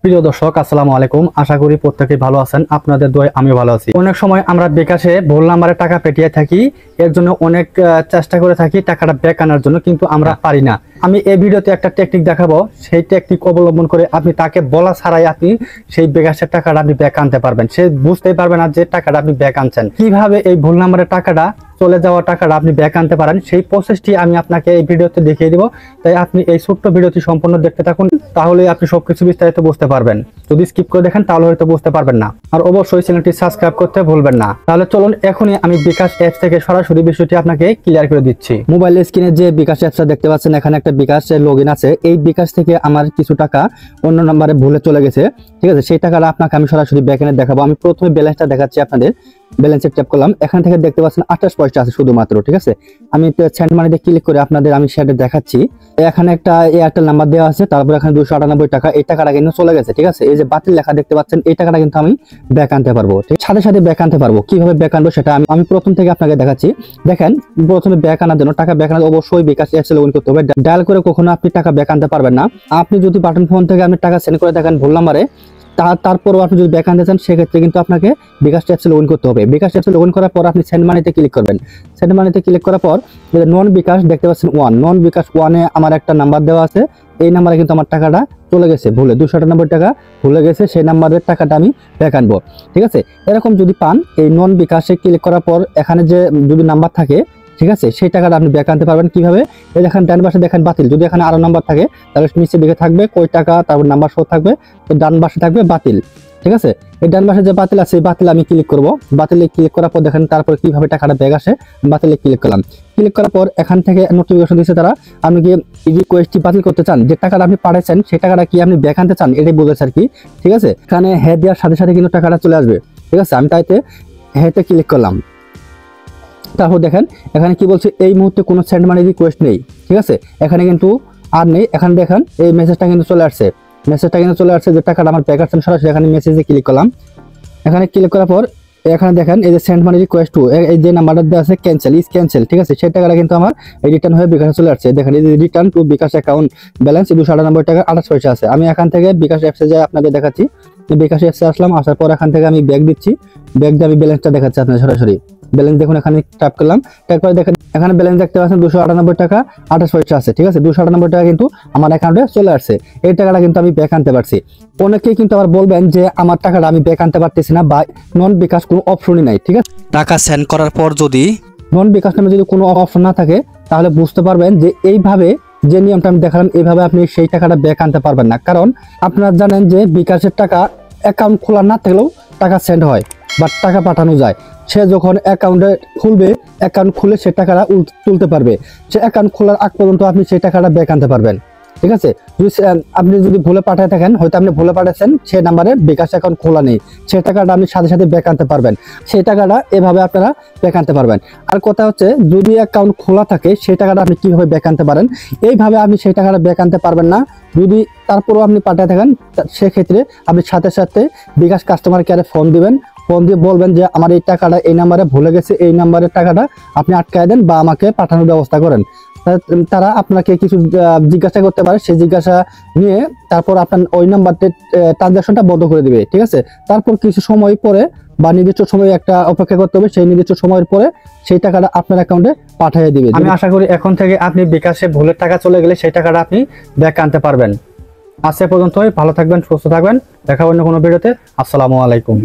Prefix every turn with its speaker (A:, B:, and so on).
A: প্রিয় দর্শক, আসসালামু আলাইকুম। আশা করি প্রত্যেকেই ভালো আছেন। আপনাদের দোয়ায় আমি ভালো আছি। অনেক সময় আমরা বিকাশে ভুল নাম্বারে টাকা পেটিয়ে থাকি, এর জন্য অনেক চেষ্টা করে থাকি টাকাটা ব্যাক আনার জন্য, কিন্তু আমরা পারি না। আমি এই ভিডিওতে একটা টেকনিক দেখাবো। সেই টেকনিক অবলম্বন করে আপনি তাকে বলা ছাড়াই আপনি সেই বিকাশের টাকাটা আপনি ব্যাক আনতে পারবেন। সে বুঝতেই পারবে না যে টাকাটা আপনি ব্যাক আনছেন। কিভাবে এই ভুল নাম্বারের টাকাটা, চলে যাওয়া টাকাটা আপনি ব্যাক আনতে পারেন, সেই প্রসেসটি আমি আপনাকে এই ভিডিওতে দেখিয়ে দিব। তাই আপনি এই ছোট্ট ভিডিওটি সম্পূর্ণ দেখতে থাকুন, তাহলে আপনি সবকিছু বিস্তারিত বুঝতে পারবেন। যদি স্কিপ করে দেখেন তাহলে হয়তো বুঝতে পারবেন না। আর অবশ্যই চ্যানেলটি সাবস্ক্রাইব করতে ভুলবেন না। তাহলে চলুন এখনই আমি বিকাশ অ্যাপস থেকে সরাসরি বিষয়টি আপনাকে ক্লিয়ার করে দিচ্ছি। মোবাইল স্ক্রিনে যে বিকাশ অ্যাপসটা দেখতে পাচ্ছেন, এখানে একটা বিকাশের লগইন আছে। এই বিকাশ থেকে আমার কিছু টাকা অন্য নম্বরে ভুলে চলে গেছে, ঠিক আছে? সেই টাকাটা আপনাকে আমি সরাসরি ব্যাক এনে দেখাবো। আমি প্রথমে ব্যালেন্সটা দেখাচ্ছি আপনাদের। ব্যালেন্সে ট্যাপ করলাম, এখান থেকে দেখতে পাচ্ছেন 28 পয়সা আছে শুধুমাত্র, ঠিক আছে? আমি সেন্ড মানিতে ক্লিক করে আপনাদের আমি সেটা দেখাচ্ছি। এখানে একটা এয়ারটেল নাম্বার দেওয়া আছে, তারপর এখানে 298 টাকা। এই টাকাটা কিন্তু চলে গেছে, ঠিক আছে? এই যে বাতিল লেখা দেখতে পাচ্ছেন, এই টাকাটা কিন্তু আমি ব্যাক আনতে পারবো, ঠিক? সাথে সাথে ব্যাক আনতে পারবো। কিভাবে ব্যাক আনবো সেটা আমি প্রথম থেকে আপনাকে দেখাচ্ছি। দেখেন, প্রথমে ব্যাক আনার জন্য, টাকা ব্যাক আনার অবশ্যই বিকাশ অ্যাপসে লগইন করতে হবে। ডায়াল করে কখনো আপনি টাকা ব্যাক আনতে পারবেন না। আপনি যদি বাটন ফোন থেকে আপনি টাকা সেন্ড করে দেখেন ভুল নাম্বারে, তারপরও আপনি যদি ব্যাক আনতে চান, সেক্ষেত্রে কিন্তু আপনাকে বিকাশ অ্যাপসে লগইন করতে হবে। বিকাশ অ্যাপসে লগইন করার পর আপনি সেন্ড মানিতে ক্লিক করবেন। সেন্ড মানিতে ক্লিক করার পর নন বিকাশ দেখতে পাচ্ছেন নন বিকাশ 1-এ আমার একটা নাম্বার দেওয়া আছে। এই নাম্বারে কিন্তু আমার টাকাটা চলে গেছে ভুলে, 298 টাকা ভুলে গেছে। সেই নাম্বারের টাকাটা আমি ব্যাক আনবো, ঠিক আছে? এরকম যদি পান, এই নন বিকাশে ক্লিক করার পর এখানে যে যদি নাম্বার থাকে, ঠিক আছে, সেই টাকাটা আপনি ব্যাক আনতে পারবেন। কিভাবে? এই দেখেন ডান পাশে দেখেন বাতিল। যদি এখানে আরো নাম্বার থাকে তাহলে নিচের দিকে থাকবে কয় টাকা, তারপর নাম্বার শো থাকবে, তো ডান পাশে থাকবে বাতিল, ঠিক আছে? এই ডান পাশে যে বাতিল আছে, এই বাতিল আমি ক্লিক করব। বাতিলে ক্লিক করার পর দেখেন তারপর কিভাবে টাকাটা ব্যাক আসে। বাতিলে ক্লিক করলাম। ক্লিক করার পর এখান থেকে নোটিফিকেশন দিচ্ছে তারা, আপনি কি রিকোয়েস্টটি বাতিল করতে চান? যে টাকাটা আপনি পাঠাচ্ছেন সেই টাকাটা কি আপনি ব্যাক আনতে চান, এটাই বলেছে আর কি, ঠিক আছে? এখানে হ্যাঁ দেওয়ার সাথে সাথে কিন্তু টাকাটা চলে আসবে, ঠিক আছে? আমি তাইতে হ্যাঁতে ক্লিক করলাম। তারপর দেখেন এখানে কি বলছে, এই মুহূর্তে কোনো সেন্ড মানি রিকোয়েস্ট নেই, ঠিক আছে? এখানে কিন্তু আর নেই। এখানে দেখেন এই মেসেজটা কিন্তু চলে আসছে। মেসেজটা কিন্তু চলে আসছে যে টাকাটা আমার ব্যাক আসছে। সরাসরি এখানে মেসেজে ক্লিক করলাম। এখানে ক্লিক করার পর এখানে দেখেন এই যে সেন্ড মানি রিকোয়েস্ট টু, এই যে নাম্বারটা দেওয়া আছে ক্যান্সেল, ইজ ক্যান্সেল, ঠিক আছে? সেই টাকাটা কিন্তু আমার রিটার্ন হয়ে বিকাশে চলে আসছে। দেখেন এই যে return to bKash account balance 298 টাকা 28 পয়সা আছে। আমি এখান থেকে বিকাশ অ্যাপসে যাই আপনাদের দেখাচ্ছি। বিকাশ অ্যাপসে আসলাম, আসার পর এখান থেকে আমি ব্যাক দিচ্ছি। ব্যাক দিয়ে আমি ব্যালেন্সটা দেখাচ্ছি আপনাদের সরাসরি। ব্যালেন্স দেখুন, এখানে ট্যাপ করলাম। ট্যাপ করে দেখেন এখানে ব্যালেন্স দেখতে পাচ্ছেন 298 টাকা 28 পয়সা আছে, ঠিক আছে? 298 টাকা কিন্তু আমার অ্যাকাউন্টে চলে আসছে। এই টাকাটা কিন্তু আমি ব্যাক আনতে পারছি। অনেকেই কিন্তু আবার বলবেন যে আমার টাকাটা আমি ব্যাক আনতে পারতেছি না, বা নন বিকাশ কোনো অপশনই নাই, ঠিক আছে?
B: টাকা সেন্ড করার পর যদি
A: নন বিকাশ নামে যদি কোনো অপশন না থাকে, তাহলে বুঝতে পারবেন যে এইভাবে যে নিয়মটা আমি দেখালাম, এইভাবে আপনি সেই টাকাটা ব্যাক আনতে পারবেন না। কারণ আপনারা জানেন যে বিকাশের টাকা অ্যাকাউন্ট খোলা না থাকলেও টাকা সেন্ড হয় বা টাকা পাঠানো যায়। সে যখন অ্যাকাউন্টে খুলবে, অ্যাকাউন্ট খুলে সে টাকাটা তুলতে পারবে। সে অ্যাকাউন্ট খোলার আগ পর্যন্ত আপনি সেই টাকাটা ব্যাক আনতে পারবেন, ঠিক আছে? আপনি যদি ভুলে পাঠায় থাকেন, হয়তো আপনি ভুলে পাঠাচ্ছেন, সে নাম্বারে বিকাশ অ্যাকাউন্ট খোলা নেই, সেই টাকাটা আপনি সাথে সাথে ব্যাক আনতে পারবেন। সেই টাকাটা এভাবে আপনারা ব্যাক আনতে পারবেন। আর কথা হচ্ছে, যদি অ্যাকাউন্ট খোলা থাকে সেই টাকাটা আপনি কিভাবে ব্যাক আনতে পারেন? এইভাবে আপনি সেই টাকাটা ব্যাক আনতে পারবেন না। যদি তারপরেও আপনি পাঠায় থাকেন, সেক্ষেত্রে আপনি সাথে সাথে বিকাশ কাস্টমার কেয়ারে ফোন দিবেন। ফোন দিয়ে বলবেন যে আমার এই টাকাটা এই নাম্বারে ভুলে গেছে, এই নাম্বারের টাকাটা আপনি আটকায় দেন বা আমাকে পাঠানোর ব্যবস্থা করেন। তারা আপনাকে কিছু জিজ্ঞাসা করতে পারে, সেই জিজ্ঞাসা নিয়ে তারপর আপনার ওই নাম্বারতে ট্রানজাকশনটা বন্ধ করে দিবে, ঠিক আছে? তারপর কিছু সময় পরে বা নির্দিষ্ট সময় একটা অপেক্ষা করতে হবে, সেই নির্দিষ্ট সময়ের পরে সেই টাকাটা আপনার অ্যাকাউন্টে পাঠিয়ে দিবে। আমি আশা করি এখন থেকে আপনি বিকাশে ভুলের টাকা চলে গেলে সেই টাকাটা আপনি ব্যাক আনতে পারবেন। আজ এ পর্যন্তই। ভালো থাকবেন, সুস্থ থাকবেন। দেখা অন্য কোনো ভিডিওতে। আসসালামু আলাইকুম।